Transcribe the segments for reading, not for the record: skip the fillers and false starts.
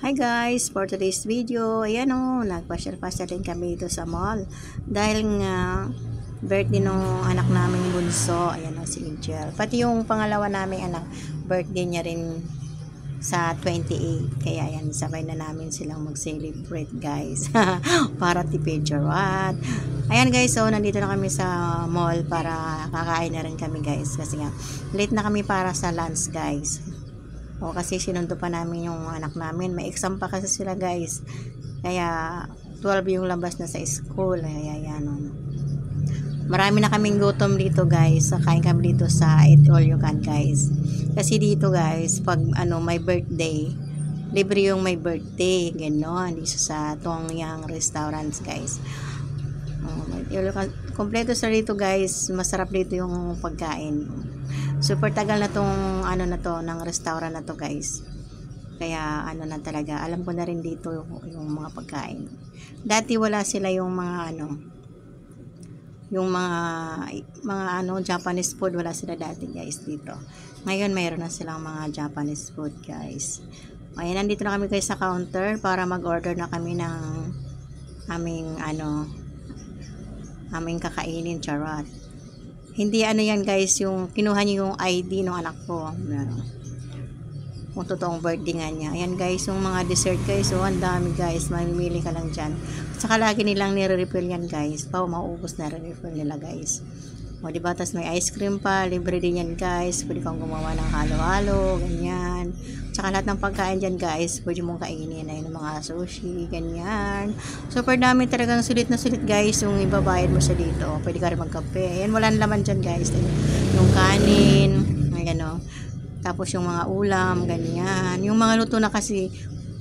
Hi guys, for today's video, ayan o, nagpasyal-pasyal din kami dito sa mall. Dahil nga, birthday nung anak naming bunso, ayan o, si Angel. Pati yung pangalawa naming anak, birthday niya rin sa 28. Kaya ayan, sabay na namin silang mag-celebrate guys. Para tipid, charot. Ayan guys, so nandito na kami sa mall para kakain na rin kami guys. Kasi nga, late na kami para sa lunch guys. O kasi sinundo pa namin yung anak namin. May exam pa kasi sila guys. Kaya 12 yung labas na sa school. Kaya yan. Marami na kaming gutom dito guys. Kain kami dito sa Eat All You Can guys. Kasi dito guys, pag may birthday, libre yung may birthday. Ganon. Dito sa Tongyang Restaurants guys. Kompleto sa dito guys. Masarap dito yung pagkain. Super tagal na tong ng restaurant na to guys. Kaya na talaga, alam ko na rin dito yung mga pagkain. Dati wala sila yung mga Japanese food, wala sila dati guys dito. Ngayon mayroon na silang mga Japanese food guys. Ayan, nandito na kami guys sa counter para mag-order na kami ng aming kakainin, charot. Hindi yan guys, yung kinuha niyo yung ID ng anak ko. Kung totoong birthday nga niya. Ayan guys, yung mga dessert guys. So, ang dami guys. Mamimili ka lang dyan. Saka lagi nilang nire-refill yan guys. Mauubos na re-refill nila guys. O diba, tas may ice cream pa. Libre din yan guys. Pwede kang gumawa ng halo-halo. Ganyan. Tsaka lahat ng pagkain dyan guys. Pwede mong kainin. Ayun, mga sushi. Ganyan. Super dami talagang sulit na sulit guys. Yung ibabayad mo siya dito. Pwede ka rin magkape. Ayan, wala naman dyan guys. Yung kanin. Ayan o. Tapos yung mga ulam. Ganyan. Yung mga luto na kasi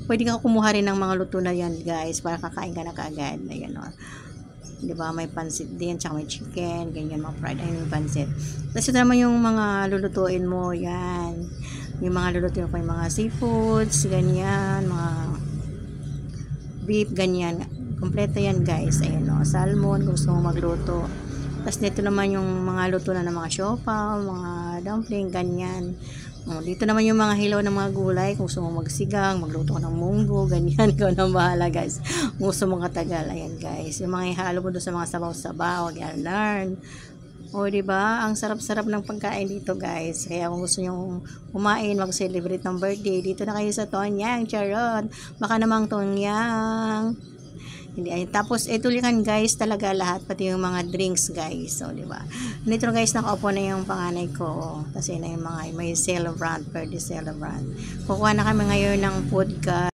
pwede ka kumuha rin ng mga luto na yan guys. Para kakain ka na kaagad. Ayan o. Diba, may pansit din, tsaka may chicken, ganyan, mga fried, ay may pansit. Tapos ito naman yung mga lulutuin mo, yan. Yung mga lulutuin ko, yung mga seafoods, ganyan, mga beef, ganyan. Kompleto yan guys, ayan o, salmon, kung gusto mo magluto. Tapos dito naman yung mga luto na ng mga siopaw, mga dumpling, ganyan. Dito naman yung mga hilaw ng mga gulay. Kung gusto mo magsigang, magluto ka ng munggo, ganyan. Ikaw nang bahala guys. Kung gusto mo katagal, ayan guys. Yung mga ihalo mo doon sa mga sabaw-sabaw, learn. O diba, ang sarap-sarap ng pagkain dito guys. Kaya kung gusto nyo kumain, mag-celebrate ng birthday, dito na kayo sa Tongyang, charot. Baka namang Tongyang. Hindi, ay, tapos ito likan guys talaga lahat, pati yung mga drinks guys. So, di ba? Nito guys, nakaupo na yung panganay ko. Kasi na yung mga may celebrant, birthday celebrant. Kukuha na kami ngayon ng food guys.